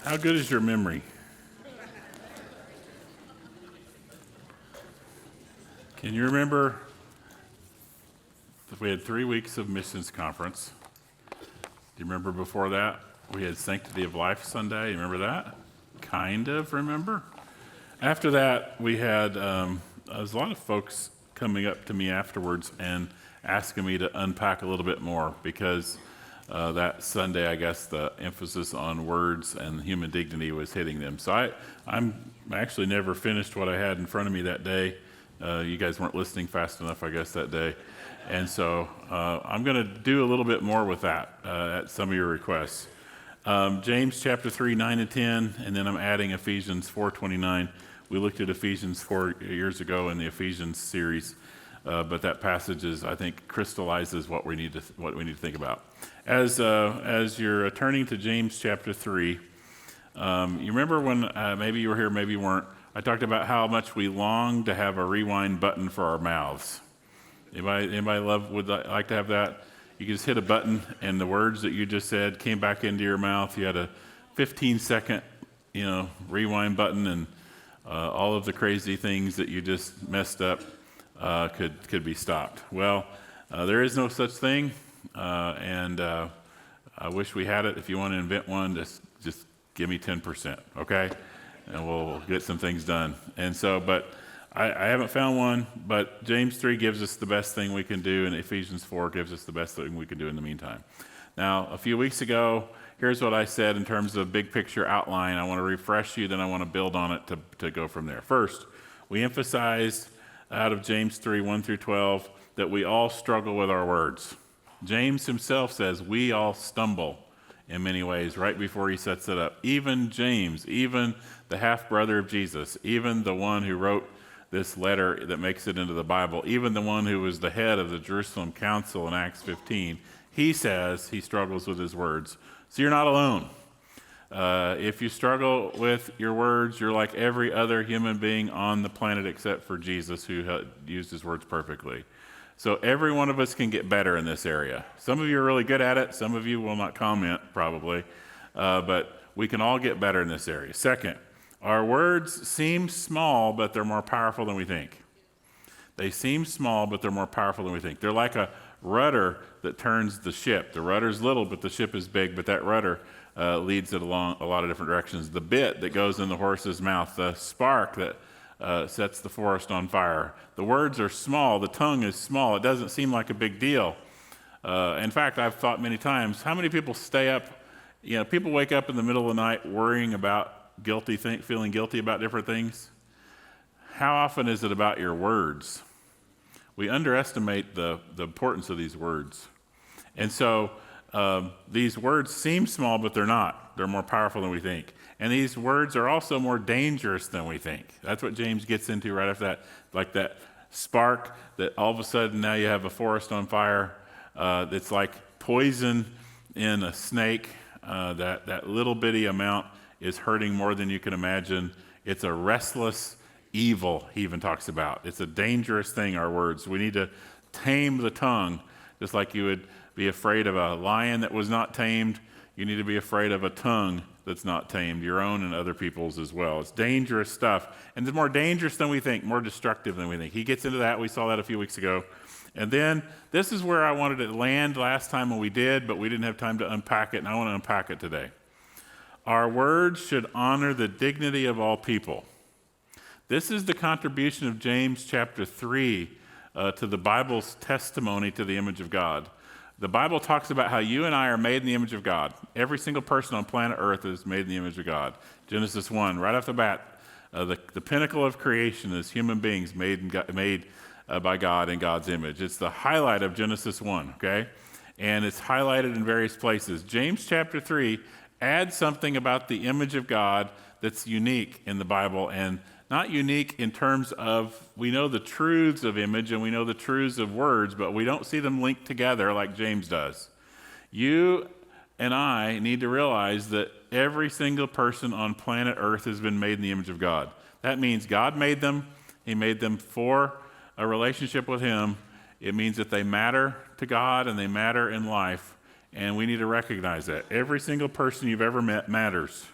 How good is your memory? Can you remember we had 3 weeks of missions conference? Do you remember before that we had Sanctity of Life Sunday? You remember that? Kind of remember? After that, we had there was a lot of folks coming up to me afterwards and asking me to unpack a little bit more because that Sunday, I guess, the emphasis on words and human dignity was hitting them. So I'm actually never finished what I had in front of me that day. You guys weren't listening fast enough, I guess, that day. And so I'm going to do a little bit more with that at some of your requests. James chapter 3, 9 and 10, and then I'm adding Ephesians 4:29. We looked at Ephesians 4 years ago in the Ephesians series, but that passage is, I think, crystallizes what we need to think about. As you're turning to James chapter 3, you remember when maybe you were here, maybe you weren't. I talked about how much we long to have a rewind button for our mouths. Anybody would like to have that? You could just hit a button, and the words that you just said came back into your mouth. You had a 15-second, rewind button, and all of the crazy things that you just messed up could be stopped. Well, there is no such thing, and I wish we had it. If you want to invent one, just give me 10%, okay? And we'll get some things done. And so, but I haven't found one, but James 3 gives us the best thing we can do, and Ephesians 4 gives us the best thing we can do in the meantime. Now, a few weeks ago, here's what I said in terms of big picture outline. I want to refresh you, then I want to build on it to go from there. First, we emphasized out of James 3, 1 through 12, that we all struggle with our words. James himself says we all stumble in many ways right before he sets it up. Even James, even the half-brother of Jesus, even the one who wrote this letter that makes it into the Bible, even the one who was the head of the Jerusalem Council in Acts 15, he says he struggles with his words. So you're not alone. If you struggle with your words, you're like every other human being on the planet except for Jesus, who used his words perfectly. So every one of us can get better in this area. Some of you are really good at it. Some of you will not comment, probably. But we can all get better in this area. Second, our words seem small, but they're more powerful than we think. They seem small, but they're more powerful than we think. They're like a rudder that turns the ship. The rudder's little, but the ship is big, but that rudder leads it along a lot of different directions. The bit that goes in the horse's mouth, the spark that sets the forest on fire. The words are small. The tongue is small. It doesn't seem like a big deal. In fact, I've thought many times, how many people stay up, people wake up in the middle of the night worrying about feeling guilty about different things. How often is it about your words? We underestimate the importance of these words. And so these words seem small, but they're not. They're more powerful than we think. And these words are also more dangerous than we think. That's what James gets into right after that, like that spark that all of a sudden now you have a forest on fire. It's like poison in a snake. That little bitty amount is hurting more than you can imagine. It's a restless evil, he even talks about. It's a dangerous thing, our words. We need to tame the tongue, just like you would be afraid of a lion that was not tamed. You need to be afraid of a tongue that's not tamed, your own and other people's as well. It's dangerous stuff, and it's more dangerous than we think, more destructive than we think. He gets into that. We saw that a few weeks ago. And then this is where I wanted to land last time when we did, but we didn't have time to unpack it, and I want to unpack it today. Our words should honor the dignity of all people. This is the contribution of James chapter 3 to the Bible's testimony to the image of God. The Bible talks about how you and I are made in the image of God. Every single person on planet Earth is made in the image of God. Genesis 1, right off the bat, the pinnacle of creation is human beings made by God in God's image. It's the highlight of Genesis 1, okay? And it's highlighted in various places. James chapter 3 adds something about the image of God that's unique in the Bible, and not unique in terms of, we know the truths of image and we know the truths of words, but we don't see them linked together like James does. You and I need to realize that every single person on planet Earth has been made in the image of God. That means God made them. He made them for a relationship with Him. It means that they matter to God and they matter in life, and we need to recognize that. Every single person you've ever met matters.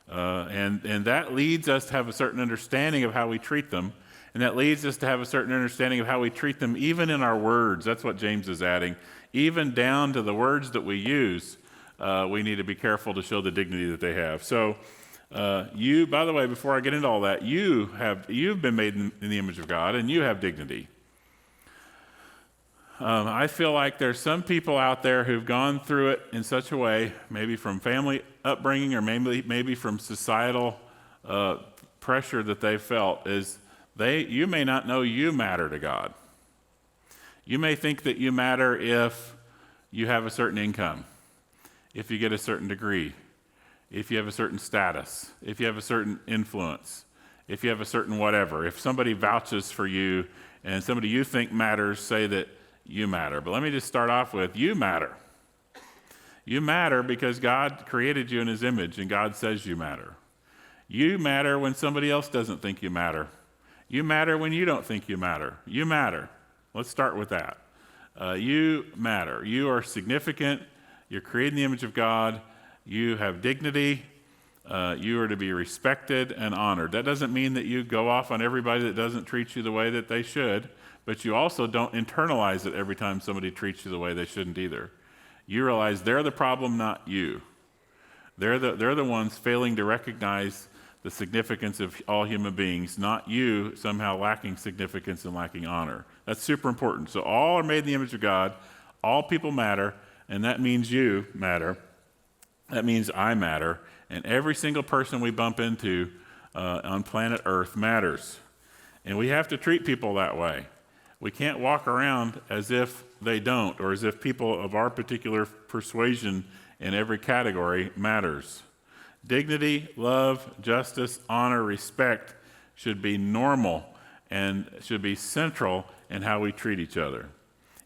And that leads us to have a certain understanding of how we treat them. And that leads us to have a certain understanding of how we treat them even in our words. That's what James is adding. Even down to the words that we use, we need to be careful to show the dignity that they have. So you, by the way, before I get into all that, you've been made in the image of God, and you have dignity. I feel like there's some people out there who've gone through it in such a way, maybe from family upbringing or maybe from societal pressure that they felt, is you may not know you matter to God. You may think that you matter if you have a certain income, if you get a certain degree, if you have a certain status, if you have a certain influence, if you have a certain whatever. If somebody vouches for you and somebody you think matters, say that you matter. But let me just start off with, you matter. You matter because God created you in his image, and God says you matter. You matter when somebody else doesn't think you matter. You matter when you don't think you matter. You matter. Let's start with that. You matter. You are significant. You're created in the image of God. You have dignity. You are to be respected and honored. That doesn't mean that you go off on everybody that doesn't treat you the way that they should, but you also don't internalize it every time somebody treats you the way they shouldn't either. You realize they're the problem, not you. They're the ones failing to recognize the significance of all human beings, not you somehow lacking significance and lacking honor. That's super important. So all are made in the image of God. All people matter, and that means you matter. That means I matter. And every single person we bump into on planet Earth matters. And we have to treat people that way. We can't walk around as if they don't, or as if people of our particular persuasion in every category matters. Dignity, love, justice, honor, respect should be normal and should be central in how we treat each other.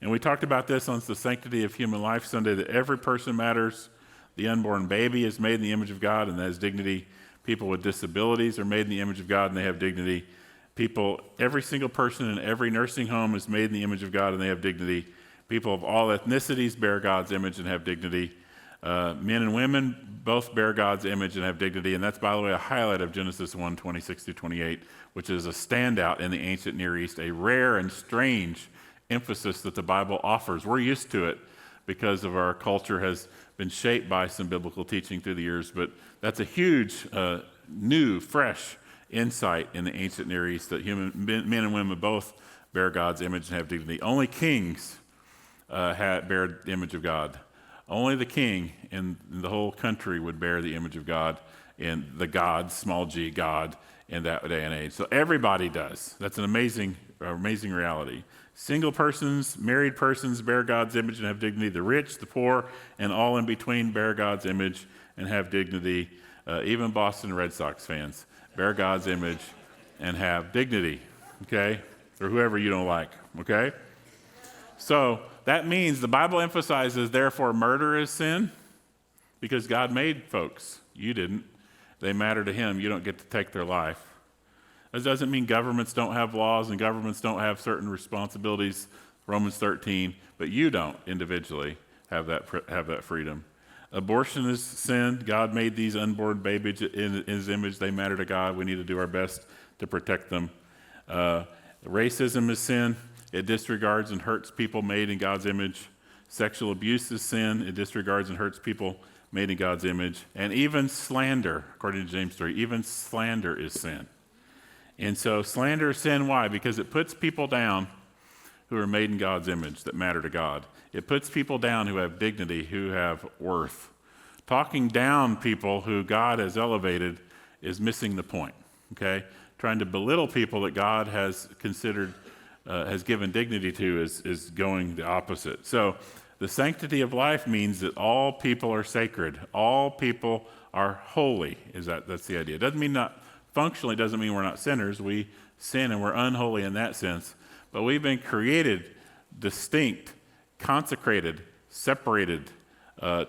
And we talked about this on the Sanctity of Human Life Sunday, that every person matters. The unborn baby is made in the image of God and has dignity. People with disabilities are made in the image of God and they have dignity. Every single person in every nursing home is made in the image of God and they have dignity. People of all ethnicities bear God's image and have dignity. Men and women both bear God's image and have dignity. And that's, by the way, a highlight of Genesis 1, 26 through 28, which is a standout in the ancient Near East, a rare and strange emphasis that the Bible offers. We're used to it because of our culture has been shaped by some biblical teaching through the years, but that's a huge, new, fresh insight in the ancient Near East, that men and women both bear God's image and have dignity. Only kings bear the image of God. Only the king in the whole country would bear the image of God, and the God, small g, God, in that day and age. So everybody does. That's an amazing reality. Single persons, married persons bear God's image and have dignity. The rich, the poor, and all in between bear God's image and have dignity. Even Boston Red Sox fans bear God's image and have dignity, okay? Or whoever you don't like, okay? So that means the Bible emphasizes, therefore, murder is sin because God made folks. You didn't. They matter to him. You don't get to take their life. That doesn't mean governments don't have laws and governments don't have certain responsibilities, Romans 13, but you don't individually have that freedom. Abortion is sin. God made these unborn babies in his image. They matter to God. We need to do our best to protect them. Racism is sin. It disregards and hurts people made in God's image. Sexual abuse is sin. It disregards and hurts people made in God's image. And even slander, according to James 3, even slander is sin. And so slander is sin. Why? Because it puts people down who are made in God's image, that matter to God. It puts people down who have dignity, who have worth. Talking down people who God has elevated is missing the point, okay? Trying to belittle people that God has considered, has given dignity to is going the opposite. So the sanctity of life means that all people are sacred. All people are holy. That's the idea. It doesn't mean functionally doesn't mean we're not sinners. We sin and we're unholy in that sense. But we've been created distinct, consecrated, separated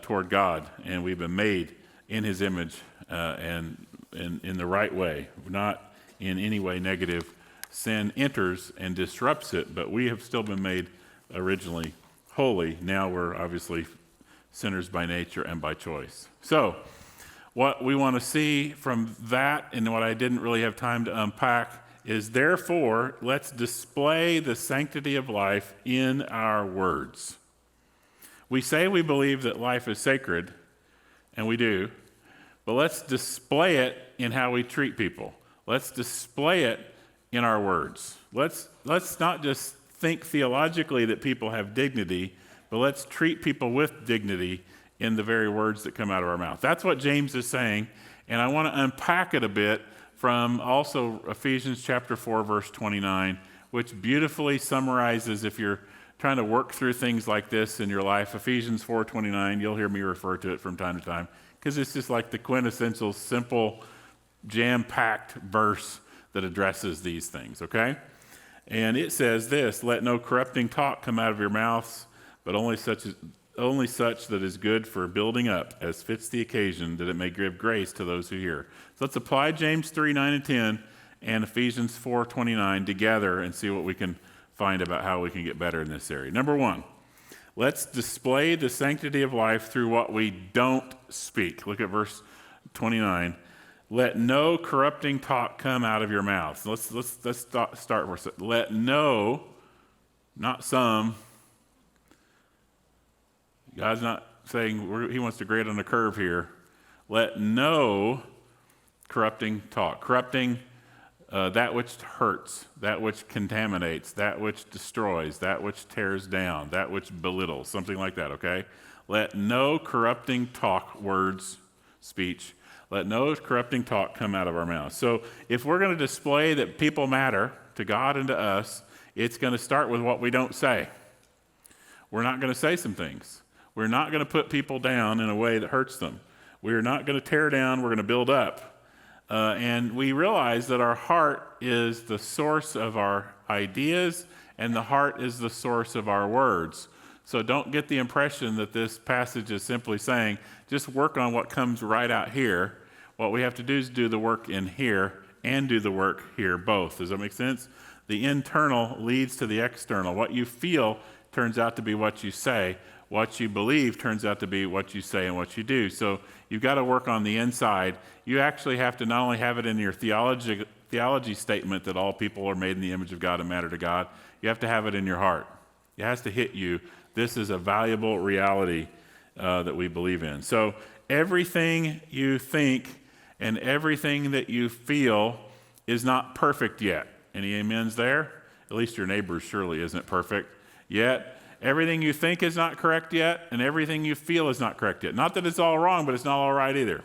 toward God, and we've been made in his image and in the right way, not in any way negative. Sin enters and disrupts it, but we have still been made originally holy. Now we're obviously sinners by nature and by choice. So What we want to see from that, and what I didn't really have time to unpack, is therefore, let's display the sanctity of life in our words. We say we believe that life is sacred, and we do, but let's display it in how we treat people. Let's display it in our words. Let's not just think theologically that people have dignity, but let's treat people with dignity in the very words that come out of our mouth. That's what James is saying, and I want to unpack it a bit from also Ephesians chapter 4, verse 29, which beautifully summarizes, if you're trying to work through things like this in your life, Ephesians 4:29, you'll hear me refer to it from time to time, because it's just like the quintessential, simple, jam-packed verse that addresses these things, okay? And it says this, let no corrupting talk come out of your mouths, but only such that is good for building up, as fits the occasion, that it may give grace to those who hear. So let's apply James 3, 9, and 10 and Ephesians 4:29 together and see what we can find about how we can get better in this area. Number one, let's display the sanctity of life through what we don't speak. Look at verse 29. Let no corrupting talk come out of your mouths. Let's start with it. Let no, not some. God's not saying he wants to grade on a curve here. Let no corrupting talk. Corrupting, that which hurts, that which contaminates, that which destroys, that which tears down, that which belittles, something like that, okay? Let no corrupting talk, words, speech, let no corrupting talk come out of our mouths. So if we're going to display that people matter to God and to us, it's going to start with what we don't say. We're not going to say some things. We're not going to put people down in a way that hurts them. We're not going to tear down. We're going to build up. And we realize that our heart is the source of our ideas, and the heart is the source of our words. So don't get the impression that this passage is simply saying, just work on what comes right out here. What we have to do is do the work in here and do the work here both. Does that make sense? The internal leads to the external. What you feel turns out to be what you say. What you believe turns out to be what you say and what you do. So you've got to work on the inside. You actually have to not only have it in your theology statement that all people are made in the image of God and matter to God, you have to have it in your heart. It has to hit you. This is a valuable reality that we believe in. So everything you think and everything that you feel is not perfect yet. Any amens there? At least your neighbor's surely isn't perfect yet. Everything you think is not correct yet, and everything you feel is not correct yet. Not that it's all wrong, but it's not all right either.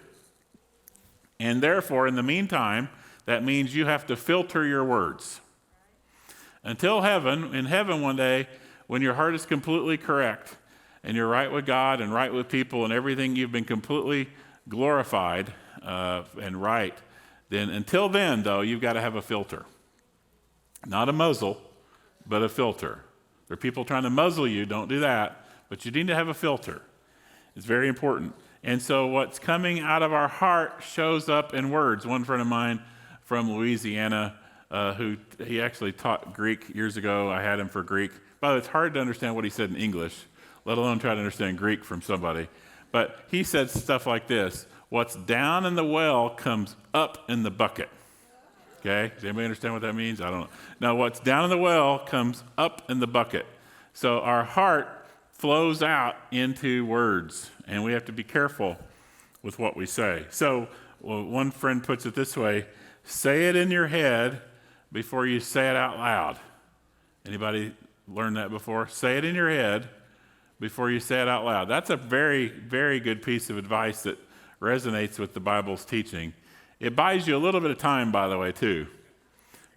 And therefore, in the meantime, that means you have to filter your words. Until heaven, in heaven one day, when your heart is completely correct, and you're right with God and right with people, and everything you've been completely glorified and right, then until then, though, you've got to have a filter. Not a muzzle, but a filter. There are people trying to muzzle you. Don't do that. But you need to have a filter. It's very important. And so what's coming out of our heart shows up in words. One friend of mine from Louisiana, he actually taught Greek years ago. I had him for Greek. By the way, it's hard to understand what he said in English, let alone try to understand Greek from somebody. But he said stuff like this: what's down in the well comes up in the bucket. Okay, does anybody understand what that means? I don't know. Now, what's down in the well comes up in the bucket. So our heart flows out into words, and we have to be careful with what we say. So one friend puts it this way: say it in your head before you say it out loud. Anybody learned that before? Say it in your head before you say it out loud. That's a very, very good piece of advice that resonates with the Bible's teaching. It buys you a little bit of time, by the way, too,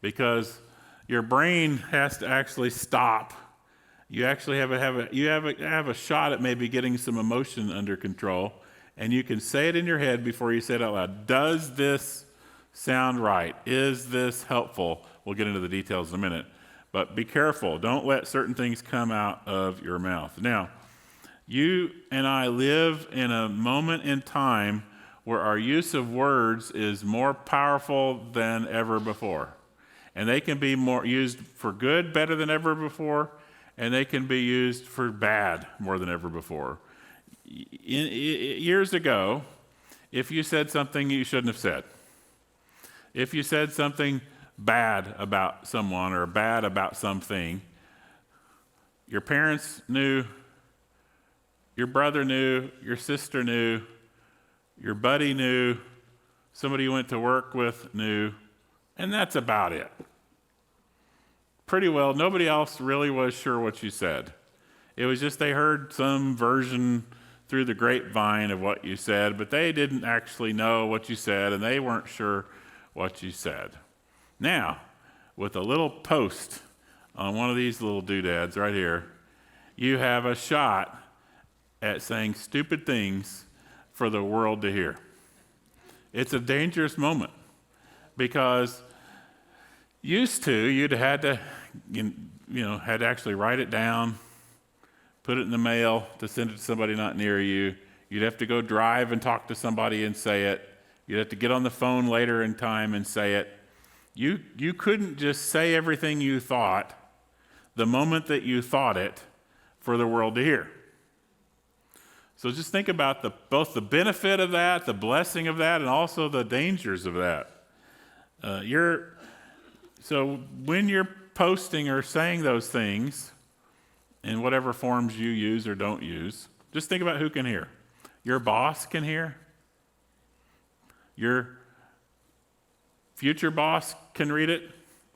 because your brain has to actually stop. You actually have a shot at maybe getting some emotion under control, and you can say it in your head before you say it out loud. Does this sound right? Is this helpful? We'll get into the details in a minute, but be careful. Don't let certain things come out of your mouth. Now, you and I live in a moment in time where our use of words is more powerful than ever before. And they can be more used for good better than ever before, and they can be used for bad more than ever before. Years ago, if you said something you shouldn't have said, if you said something bad about someone or bad about something, your parents knew, your brother knew, your sister knew, your buddy knew, somebody you went to work with knew, and that's about it. Pretty well, nobody else really was sure what you said. It was just they heard some version through the grapevine of what you said, but they didn't actually know what you said, and they weren't sure what you said. Now, with a little post on one of these little doodads right here, you have a shot at saying stupid things for the world to hear. It's a dangerous moment because used to you'd had to, had to actually write it down, put it in the mail to send it to somebody not near you. You'd have to go drive and talk to somebody and say it. You'd have to get on the phone later in time and say it. You couldn't just say everything you thought the moment that you thought it for the world to hear. So just think about both the benefit of that, the blessing of that, and also the dangers of that. So when you're posting or saying those things, in whatever forms you use or don't use, just think about who can hear. Your boss can hear. Your future boss can read it,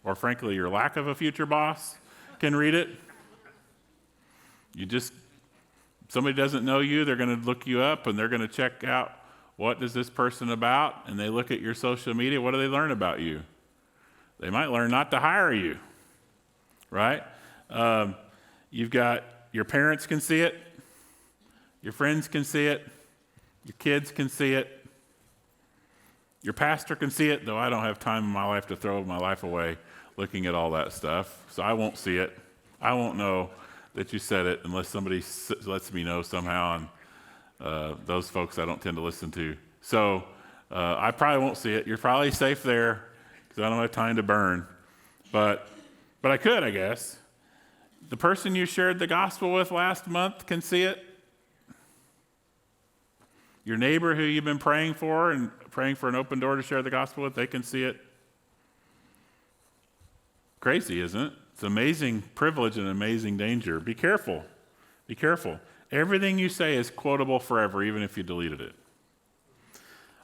or frankly, your lack of a future boss can read it. Somebody doesn't know you, they're going to look you up and they're going to check out what is this person about, and they look at your social media, what do they learn about you? They might learn not to hire you, right? You've got your parents can see it, your friends can see it, your kids can see it, your pastor can see it, though I don't have time in my life to throw my life away looking at all that stuff, so I won't see it. I won't know that you said it unless somebody lets me know somehow, and those folks I don't tend to listen to. So I probably won't see it. You're probably safe there because I don't have time to burn, but I could, I guess. The person you shared the gospel with last month can see it. Your neighbor who you've been praying for and praying for an open door to share the gospel with, they can see it. Crazy, isn't it? It's an amazing privilege and amazing danger. Be careful. Be careful. Everything you say is quotable forever, even if you deleted it.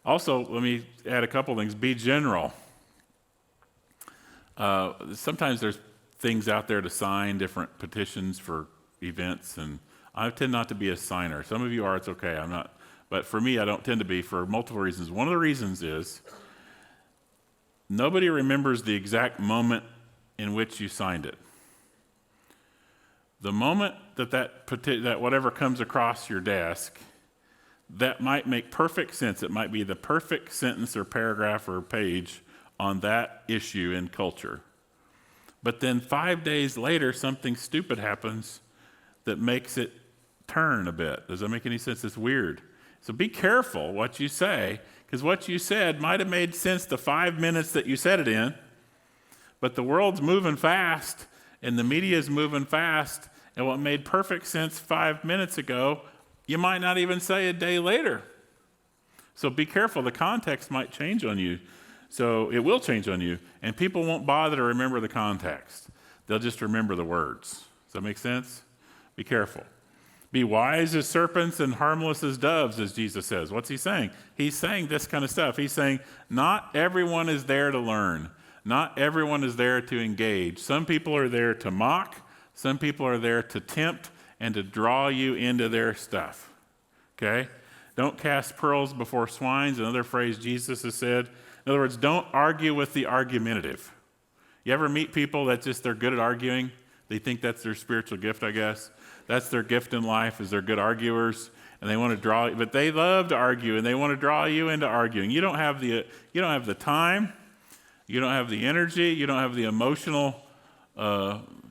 Also, let me add a couple things. Be general. Sometimes there's things out there to sign, different petitions for events, and I tend not to be a signer. Some of you are, it's okay, I'm not. But for me, I don't tend to be for multiple reasons. One of the reasons is nobody remembers the exact moment in which you signed it. The moment that whatever comes across your desk, that might make perfect sense. It might be the perfect sentence or paragraph or page on that issue in culture. But then 5 days later, something stupid happens that makes it turn a bit. Does that make any sense? It's weird. So be careful what you say, because what you said might have made sense the 5 minutes that you said it in, but the world's moving fast, and the media is moving fast, and what made perfect sense 5 minutes ago, you might not even say a day later. So be careful. The context might change on you. So it will change on you, and people won't bother to remember the context. They'll just remember the words. Does that make sense? Be careful. Be wise as serpents and harmless as doves, as Jesus says. What's he saying? He's saying this kind of stuff. He's saying not everyone is there to learn. Not everyone is there to engage. Some people are there to mock. Some people are there to tempt and to draw you into their stuff. Okay? Don't cast pearls before swines, another phrase Jesus has said. In other words, don't argue with the argumentative. You ever meet people that they're good at arguing? They think that's their spiritual gift, I guess. That's their gift in life, is they're good arguers, and they want to draw, but they love to argue, and they want to draw you into arguing. You don't have the time, you don't have the energy, you don't have the emotional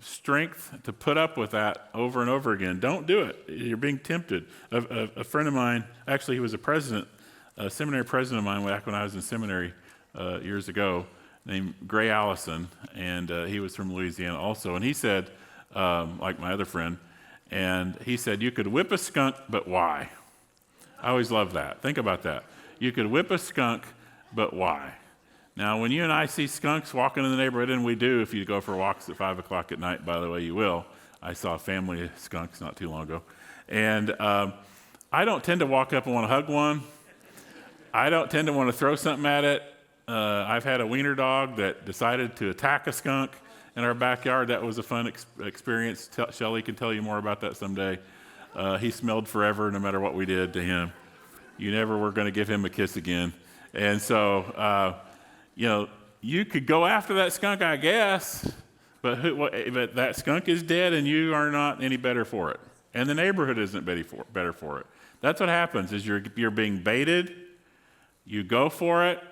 strength to put up with that over and over again. Don't do it. You're being tempted. A friend of mine, actually he was a seminary president of mine back when I was in seminary years ago, named Gray Allison, and he was from Louisiana also. And he said, like my other friend, and he said, you could whip a skunk, but why? I always love that. Think about that. You could whip a skunk, but why? Now, when you and I see skunks walking in the neighborhood, and we do if you go for walks at 5 o'clock at night, by the way, you will. I saw a family of skunks not too long ago. And I don't tend to walk up and want to hug one. I don't tend to want to throw something at it. I've had a wiener dog that decided to attack a skunk in our backyard. That was a fun experience. Shelley can tell you more about that someday. He smelled forever no matter what we did to him. You never were going to give him a kiss again. And so, you could go after that skunk, I guess, but that skunk is dead and you are not any better for it. And the neighborhood isn't better for it. That's what happens is you're being baited. You go for it.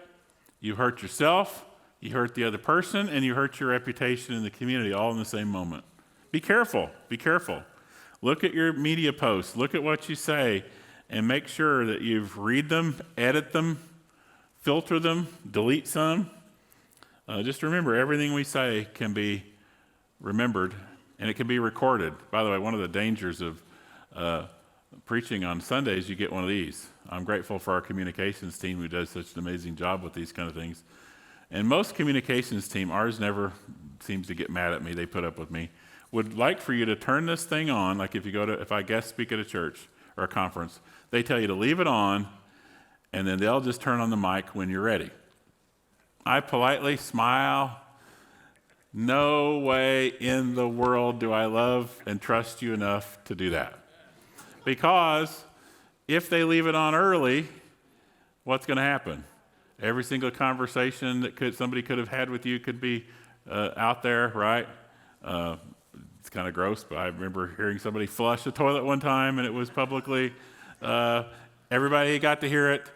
You hurt yourself. You hurt the other person, and you hurt your reputation in the community all in the same moment. Be careful. Be careful. Look at your media posts. Look at what you say, and make sure that you read them, edit them, filter them, delete some. Just remember, everything we say can be remembered, and it can be recorded. By the way, one of the dangers of preaching on Sundays, you get one of these. I'm grateful for our communications team who does such an amazing job with these kind of things. And most communications team, ours never seems to get mad at me. They put up with me. Would like for you to turn this thing on, like if I guest speak at a church or a conference, they tell you to leave it on, and then they'll just turn on the mic when you're ready. I politely smile. No way in the world do I love and trust you enough to do that. Because if they leave it on early, what's going to happen? Every single conversation that somebody could have had with you could be out there, right? It's kind of gross, but I remember hearing somebody flush the toilet one time, and it was publicly. Everybody got to hear it.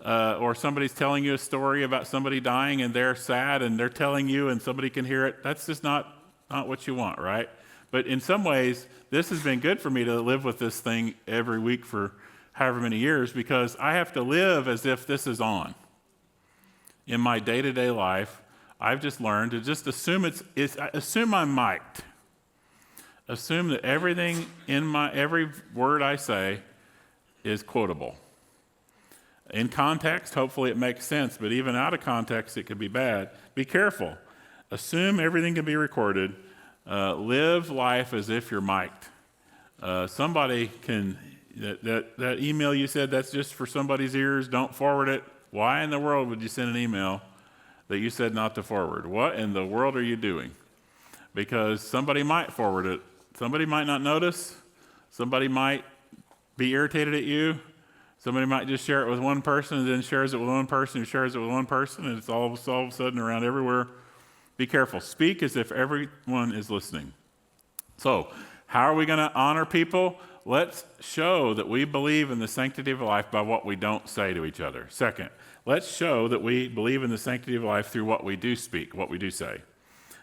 Or somebody's telling you a story about somebody dying, and they're sad, and they're telling you, and somebody can hear it. That's just not what you want, right? But in some ways, this has been good for me to live with this thing every week for however many years, because I have to live as if this is on. In my day-to-day life, I've just learned to just assume assume I'm mic'd. Assume that everything in every word I say is quotable. In context, hopefully it makes sense, but even out of context, it could be bad. Be careful. Assume everything can be recorded. Live life as if you're mic'd. Somebody can, that email you said, that's just for somebody's ears, don't forward it. Why in the world would you send an email that you said not to forward? What in the world are you doing? Because somebody might forward it. Somebody might not notice. Somebody might be irritated at you. Somebody might just share it with one person and then shares it with one person who shares it with one person, and it's all of a sudden around everywhere. Be careful. Speak as if everyone is listening. So, how are we going to honor people? Let's show that we believe in the sanctity of life by what we don't say to each other. Second, let's show that we believe in the sanctity of life through what we do speak, what we do say.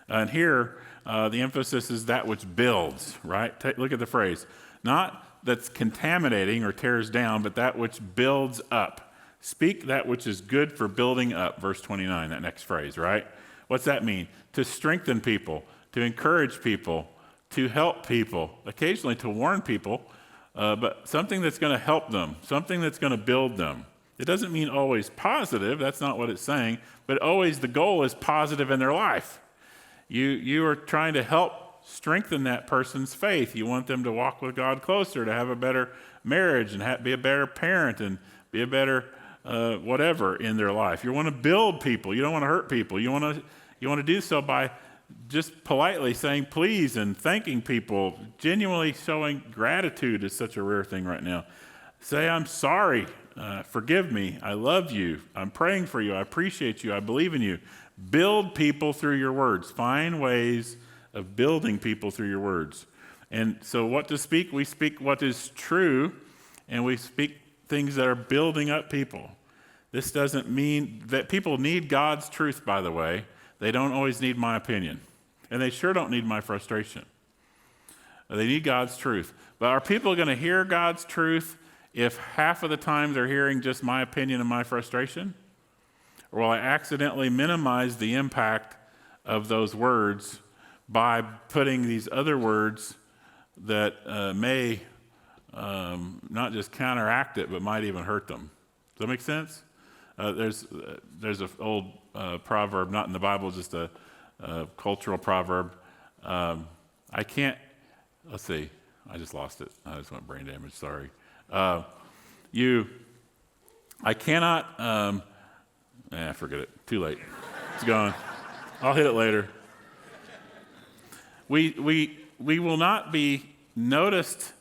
And here, the emphasis is that which builds, right? Look at the phrase. Not that's contaminating or tears down, but that which builds up. Speak that which is good for building up, verse 29, that next phrase, right? What's that mean? To strengthen people, to encourage people, to help people, occasionally to warn people, but something that's going to help them, something that's going to build them. It doesn't mean always positive, that's not what it's saying, but always the goal is positive in their life. You are trying to help strengthen that person's faith. You want them to walk with God closer, to have a better marriage and be a better parent and be a better whatever in their life. You want to build people. You don't want to hurt people. You want to do so by just politely saying please and thanking people. Genuinely showing gratitude is such a rare thing right now. Say, I'm sorry. Forgive me. I love you. I'm praying for you. I appreciate you. I believe in you. Build people through your words. Find ways of building people through your words. And so what to speak? We speak what is true, and we speak things that are building up people. This doesn't mean that people need God's truth, by the way. They don't always need my opinion. And they sure don't need my frustration. They need God's truth. But are people going to hear God's truth if half of the time they're hearing just my opinion and my frustration? Or will I accidentally minimize the impact of those words by putting these other words that may not just counteract it, but might even hurt them? Does that make sense? There's an old proverb, not in the Bible, just a cultural proverb. Let's see, I just lost it. I just went brain damage, sorry. Forget it, too late. It's gone. I'll hit it later. We will not be noticed.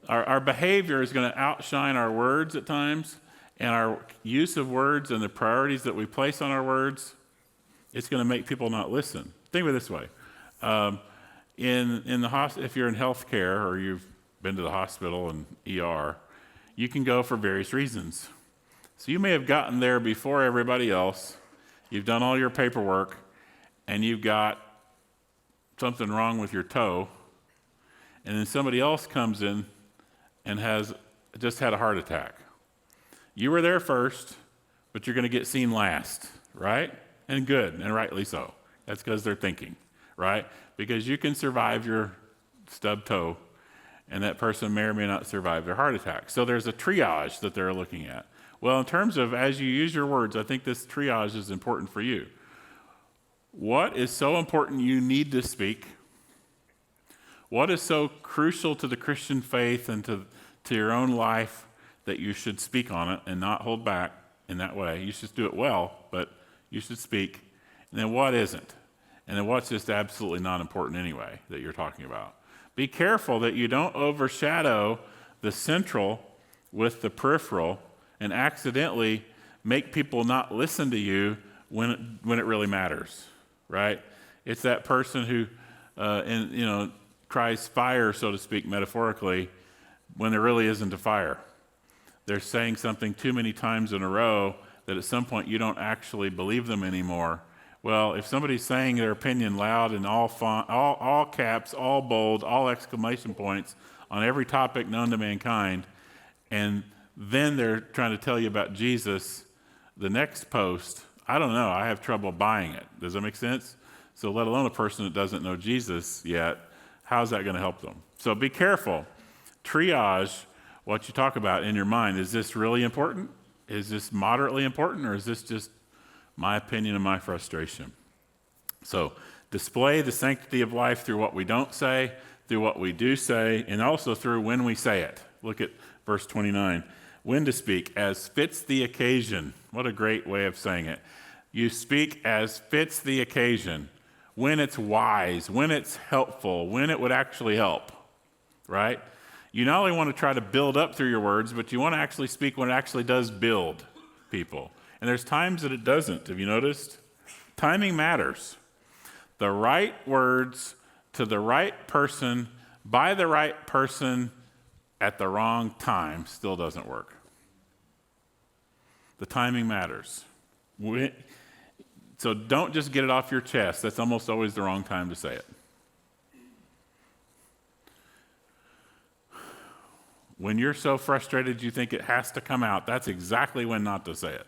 Our behavior is going to outshine our words at times, and our use of words and the priorities that we place on our words, it's going to make people not listen. Think of it this way. If you're in healthcare or you've been to the hospital and ER, you can go for various reasons. So you may have gotten there before everybody else. You've done all your paperwork, and you've got something wrong with your toe, and then somebody else comes in and has just had a heart attack. You were there first, but you're going to get seen last, right? And good, and rightly so. That's because they're thinking, right? Because you can survive your stubbed toe, and that person may or may not survive their heart attack. So there's a triage that they're looking at. Well, in terms of as you use your words, I think this triage is important for you. What is so important you need to speak? What is so crucial to the Christian faith and to your own life that you should speak on it and not hold back in that way? You should do it well, but you should speak. And then what isn't? And then what's just absolutely not important anyway that you're talking about? Be careful that you don't overshadow the central with the peripheral and accidentally make people not listen to you when it really matters, right? It's that person who, tries fire, so to speak, metaphorically, when there really isn't a fire. They're saying something too many times in a row that at some point you don't actually believe them anymore. Well, if somebody's saying their opinion loud in all font, all caps, all bold, all exclamation points on every topic known to mankind, and then they're trying to tell you about Jesus, the next post, I don't know, I have trouble buying it. Does that make sense? So let alone a person that doesn't know Jesus yet, how's that going to help them? So be careful. Triage what you talk about in your mind. Is this really important? Is this moderately important? Or is this just my opinion and my frustration? So display the sanctity of life through what we don't say, through what we do say, and also through when we say it. Look at verse 29. When to speak, as fits the occasion. What a great way of saying it. You speak as fits the occasion, when it's wise, when it's helpful, when it would actually help, right? You not only want to try to build up through your words, but you want to actually speak when it actually does build people. And there's times that it doesn't. Have you noticed? Timing matters. The right words to the right person by the right person at the wrong time still doesn't work. The timing matters. So don't just get it off your chest. That's almost always the wrong time to say it. When you're so frustrated you think it has to come out, that's exactly when not to say it.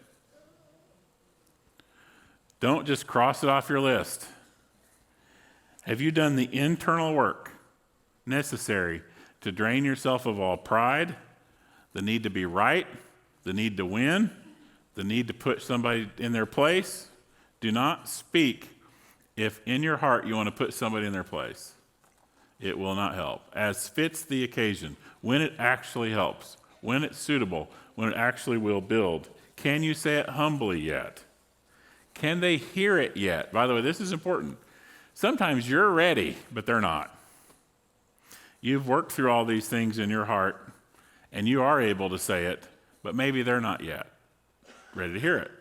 Don't just cross it off your list. Have you done the internal work necessary to drain yourself of all pride, the need to be right, the need to win, the need to put somebody in their place? Do not speak if in your heart you want to put somebody in their place. It will not help. As fits the occasion, when it actually helps, when it's suitable, when it actually will build. Can you say it humbly yet? Can they hear it yet? By the way, this is important. Sometimes you're ready, but they're not. You've worked through all these things in your heart, and you are able to say it, but maybe they're not yet ready to hear it.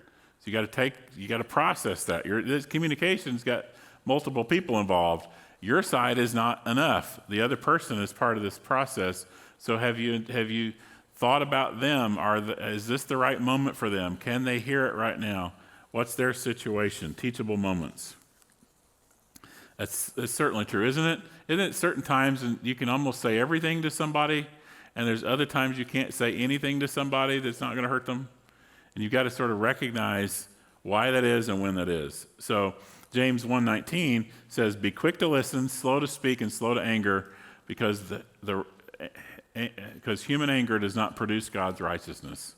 So you got to process that. This communication's got multiple people involved. Your side is not enough. The other person is part of this process. So have you thought about them? Is this the right moment for them? Can they hear it right now? What's their situation? Teachable moments. That's certainly true, isn't it? Isn't it certain times and you can almost say everything to somebody, and there's other times you can't say anything to somebody that's not going to hurt them? And you've got to sort of recognize why that is and when that is. So James 1:19 says, "Be quick to listen, slow to speak, and slow to anger, because human anger does not produce God's righteousness."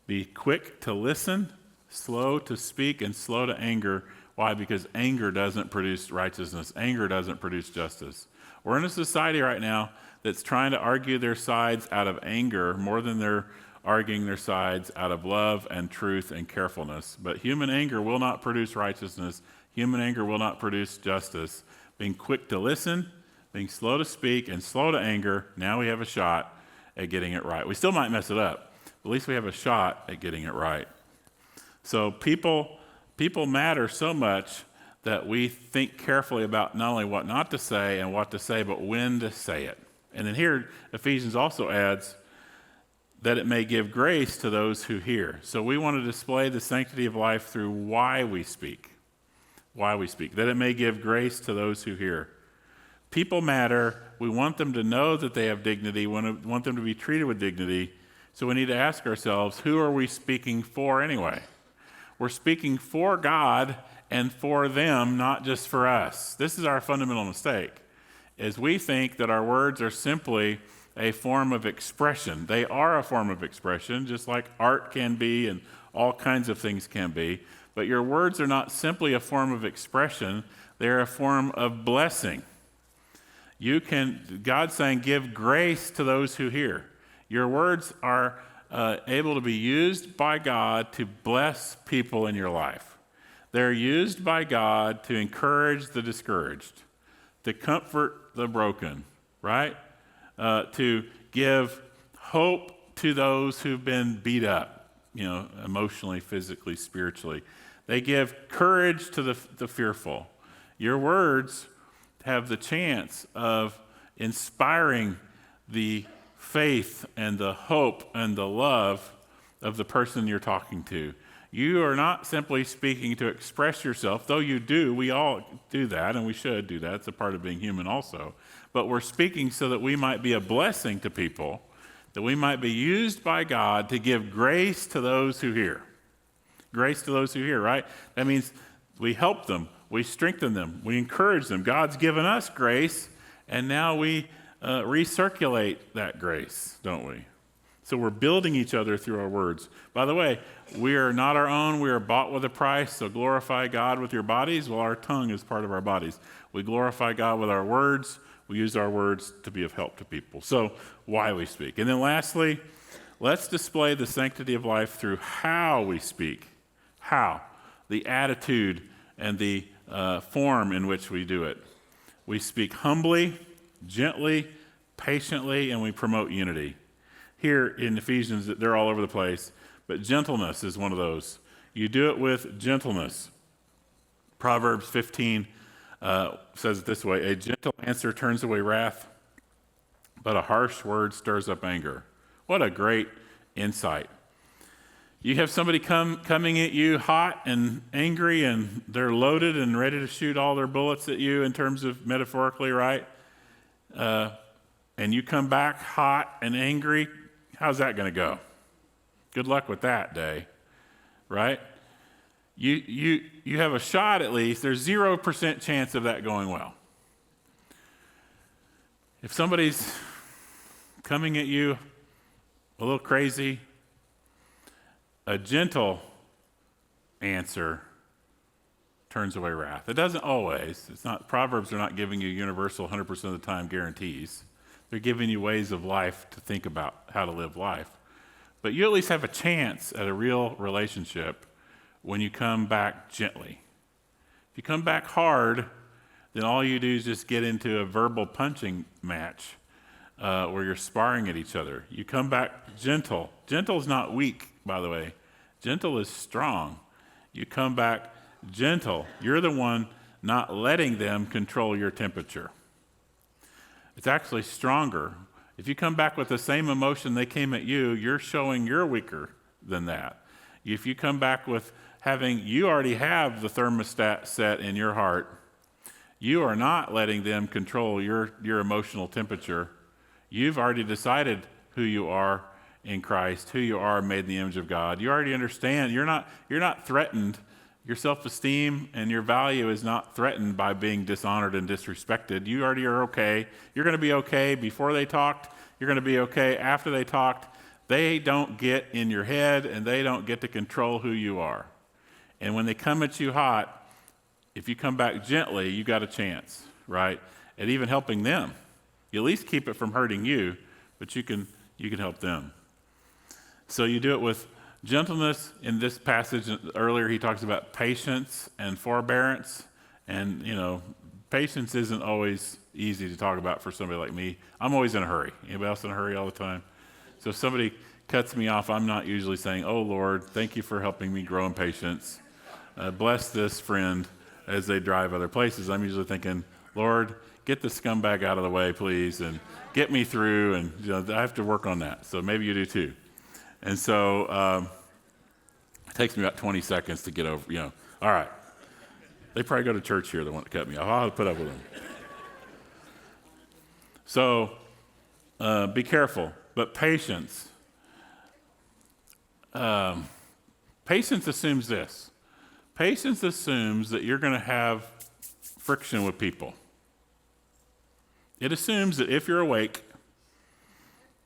Be quick to listen, Slow to speak and slow to anger. Why? Because anger doesn't produce righteousness. Anger doesn't produce justice. We're in a society right now that's trying to argue their sides out of anger more than they're arguing their sides out of love and truth and carefulness. But human anger will not produce righteousness. Human anger will not produce justice. Being quick to listen, being slow to speak, and slow to anger, now we have a shot at getting it right. We still might mess it up, but at least we have a shot at getting it right. So people matter so much that we think carefully about not only what not to say and what to say, but when to say it. And then here, Ephesians also adds that it may give grace to those who hear. So we want to display the sanctity of life through why we speak, that it may give grace to those who hear. People matter. We want them to know that they have dignity. We want them to be treated with dignity. So we need to ask ourselves, who are we speaking for anyway? We're speaking for God and for them, not just for us. This is our fundamental mistake, is we think that our words are simply a form of expression. They are a form of expression, just like art can be and all kinds of things can be. But your words are not simply a form of expression, they're a form of blessing. God's saying, give grace to those who hear. Your words are able to be used by God to bless people in your life. They're used by God to encourage the discouraged, to comfort the broken, right? To give hope to those who've been beat up, emotionally, physically, spiritually. They give courage to the fearful. Your words have the chance of inspiring the faith and the hope and the love of the person you're talking to. You are not simply speaking to express yourself, though you do. We all do that, and we should do that. It's a part of being human also. But we're speaking so that we might be a blessing to people, that we might be used by God to give grace to those who hear. Grace to those who hear, right? That means we help them, we strengthen them, we encourage them. God's given us grace, and now we recirculate that grace, don't we? So we're building each other through our words. By the way, we are not our own. We are bought with a price, so glorify God with your bodies. Well, our tongue is part of our bodies. We glorify God with our words. We use our words to be of help to people. So why we speak. And then lastly, let's display the sanctity of life through how we speak. How? The attitude and the form in which we do it. We speak humbly, gently, patiently, and we promote unity. Here in Ephesians, they're all over the place, but gentleness is one of those. You do it with gentleness. Proverbs 15 says it this way, a gentle answer turns away wrath, but a harsh word stirs up anger. What a great insight. You have somebody coming at you hot and angry, and they're loaded and ready to shoot all their bullets at you in terms of metaphorically, right? And you come back hot and angry. How's that going to go? Good luck with that day, right? You have a shot at least. There's 0% chance of that going well. If somebody's coming at you a little crazy, a gentle answer turns away wrath. It doesn't always. Proverbs are not giving you universal 100% of the time guarantees. They're giving you ways of life to think about how to live life. But you at least have a chance at a real relationship when you come back gently. If you come back hard, then all you do is just get into a verbal punching match where you're sparring at each other. You come back gentle. Gentle is not weak, by the way. Gentle is strong. You come back gentle. You're the one not letting them control your temperature. It's actually stronger. If you come back with the same emotion they came at you, you're showing you're weaker than that. If you come back with you already have the thermostat set in your heart, you are not letting them control your emotional temperature. You've already decided who you are in Christ, who you are made in the image of God. You already understand. You're not threatened. Your self-esteem and your value is not threatened by being dishonored and disrespected. You already are okay. You're going to be okay before they talked. You're going to be okay after they talked. They don't get in your head, and they don't get to control who you are. And when they come at you hot, if you come back gently, you got a chance, right? At even helping them. You at least keep it from hurting you, but you can help them. So you do it with gentleness. In this passage earlier, he talks about patience and forbearance. And, patience isn't always easy to talk about for somebody like me. I'm always in a hurry. Anybody else in a hurry all the time? So if somebody cuts me off, I'm not usually saying, "Oh, Lord, thank you for helping me grow in patience. Bless this friend as they drive other places." I'm usually thinking, "Lord, get the scumbag out of the way, please, and get me through." And I have to work on that. So maybe you do too. And so it takes me about 20 seconds to get over, all right. They probably go to church here, the one that cut me off. I'll have to put up with them. So be careful. But patience. Patience assumes this. Patience assumes that you're going to have friction with people. It assumes that if you're awake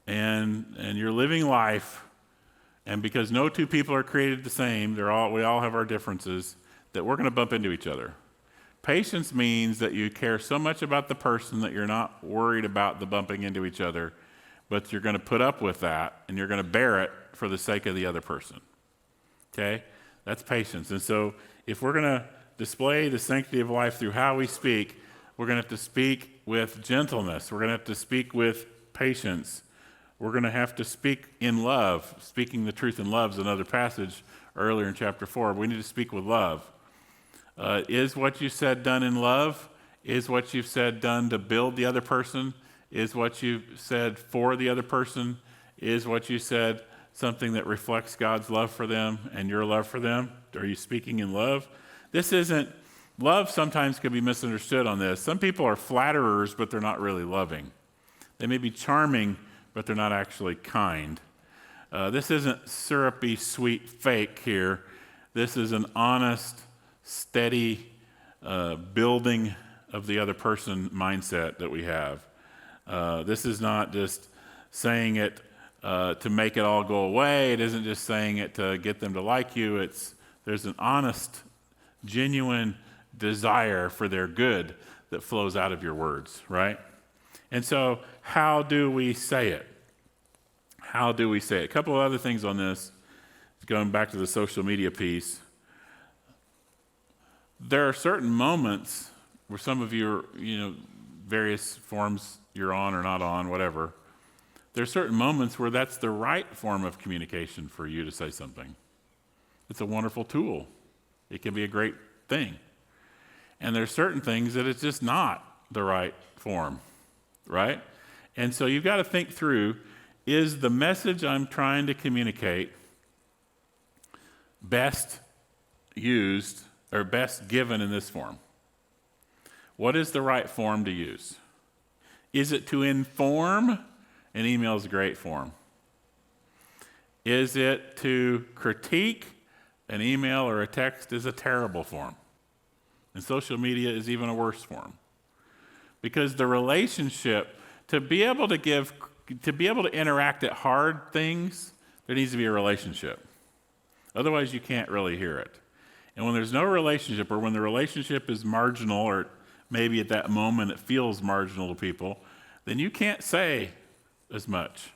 and you're living life, and because no two people are created the same, we all have our differences, that we're going to bump into each other. Patience means that you care so much about the person that you're not worried about the bumping into each other, but you're going to put up with that, and you're going to bear it for the sake of the other person. Okay? That's patience. And so if we're going to display the sanctity of life through how we speak, we're going to have to speak with gentleness. We're going to have to speak with patience. We're going to have to speak in love. Speaking the truth in love is another passage earlier in chapter 4. We need to speak with love. Is what you said done in love? Is what you've said done to build the other person? Is what you've said for the other person? Is what you said something that reflects God's love for them and your love for them? Are you speaking in love? Love sometimes can be misunderstood on this. Some people are flatterers, but they're not really loving. They may be charming, but they're not actually kind. This isn't syrupy, sweet fake here. This is an honest, steady building of the other person mindset that we have. This is not just saying it to make it all go away. It isn't just saying it to get them to like you. There's an honest, genuine desire for their good that flows out of your words, right? And so how do we say it? How do we say it? A couple of other things on this, going back to the social media piece. There are certain moments where some of you are, various forms you're on or not on, whatever. There are certain moments where that's the right form of communication for you to say something. It's a wonderful tool. It can be a great thing. And there's certain things that it's just not the right form, right? And so you've got to think through, is the message I'm trying to communicate best used or best given in this form? What is the right form to use? Is it to inform? An email is a great form. Is it to critique? An email or a text is a terrible form. And social media is even a worse form. Because the relationship, to be able to interact at hard things, there needs to be a relationship. Otherwise, you can't really hear it. And when there's no relationship, or when the relationship is marginal, or maybe at that moment it feels marginal to people, then you can't say as much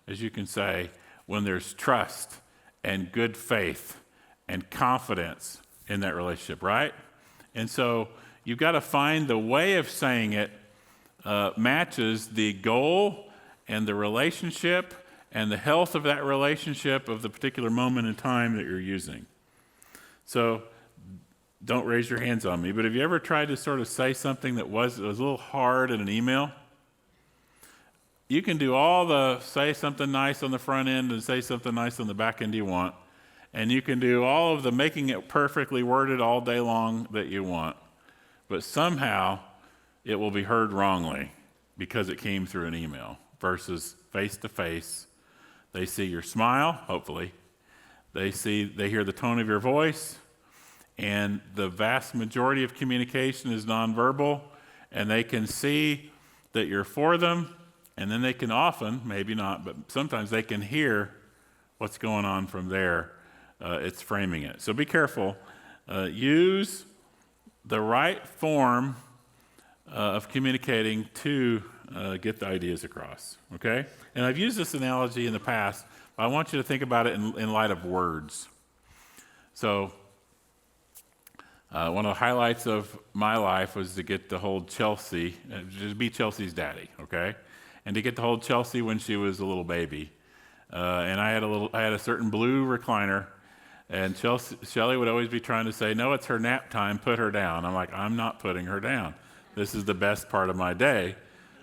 as you can say when there's trust and good faith and confidence in that relationship, right? And so you've got to find the way of saying it matches the goal and the relationship and the health of that relationship of the particular moment in time that you're using. So don't raise your hands on me, but have you ever tried to sort of say something that was a little hard in an email? You can do all the say something nice on the front end and say something nice on the back end you want, and you can do all of the making it perfectly worded all day long that you want, but somehow it will be heard wrongly because it came through an email versus face-to-face. They see your smile, hopefully. They hear the tone of your voice, and the vast majority of communication is nonverbal, and they can see that you're for them, and then they can often, maybe not, but sometimes they can hear what's going on from there. It's framing it. So be careful use the right form of communicating to get the ideas across, okay? And I've used this analogy in the past, but I want you to think about it in light of words. So one of the highlights of my life was to get to hold Chelsea, just be Chelsea's daddy, okay? And to get to hold Chelsea when she was a little baby. And I had a certain blue recliner, and Shelly would always be trying to say, no, it's her nap time, put her down. I'm like, I'm not putting her down. This is the best part of my day.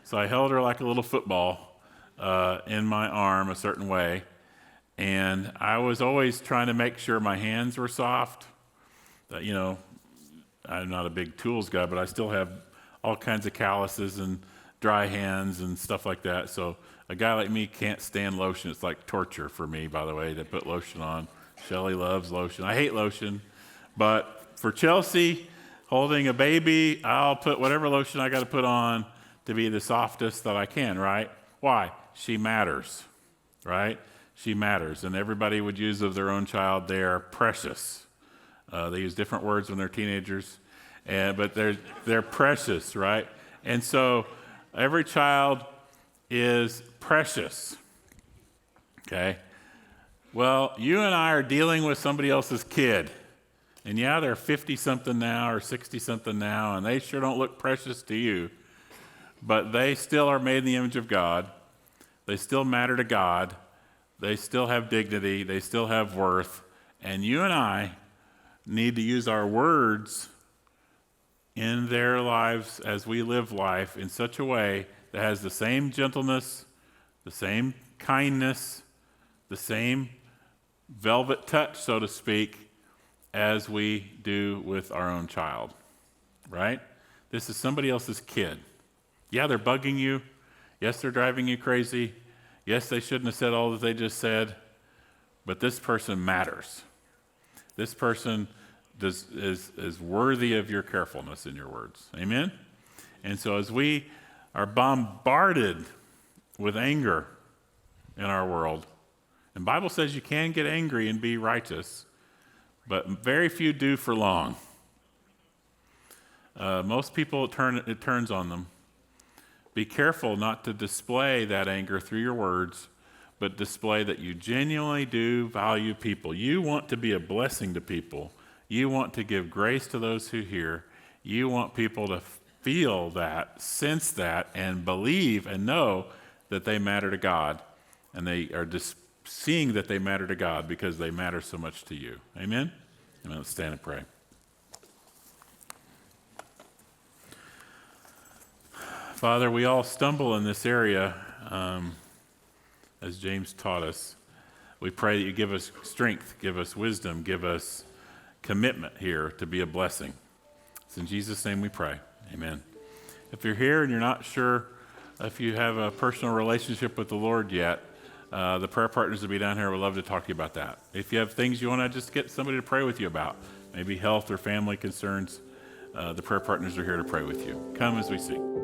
So I held her like a little football in my arm a certain way, and I was always trying to make sure my hands were soft. You know, I'm not a big tools guy, but I still have all kinds of calluses and dry hands and stuff like that. So a guy like me can't stand lotion. It's like torture for me, by the way, to put lotion on. Shelly loves lotion. I hate lotion. But for Chelsea, holding a baby, I'll put whatever lotion I got to put on to be the softest that I can, right? Why? She matters, right? She matters. And everybody would use of their own child, they are precious. They use different words when they're teenagers, but they're precious, right? And so every child is precious, okay? Well, you and I are dealing with somebody else's kid, and yeah, they're 50-something now or 60-something now, and they sure don't look precious to you, but they still are made in the image of God. They still matter to God. They still have dignity. They still have worth, and you and I need to use our words in their lives as we live life in such a way that has the same gentleness, the same kindness, the same velvet touch, so to speak, as we do with our own child, right? This is somebody else's kid. Yeah, they're bugging you. Yes, they're driving you crazy. Yes, they shouldn't have said all that they just said, but this person matters. This person is worthy of your carefulness in your words. Amen? And so as we are bombarded with anger in our world, and the Bible says you can get angry and be righteous, but very few do for long. Most people, it turns on them. Be careful not to display that anger through your words, but display that you genuinely do value people. You want to be a blessing to people. You want to give grace to those who hear. You want people to feel that, sense that, and believe and know that they matter to God. And they are just seeing that they matter to God because they matter so much to you. Amen? Amen. Let's stand and pray. Father, we all stumble in this area, as James taught us. We pray that you give us strength, give us wisdom, give us commitment here to be a blessing. It's in Jesus' name we pray. Amen. If you're here and you're not sure if you have a personal relationship with the Lord yet, the prayer partners will be down here. We'd love to talk to you about that. If you have things you want to just get somebody to pray with you about, maybe health or family concerns, the prayer partners are here to pray with you. Come as we sing.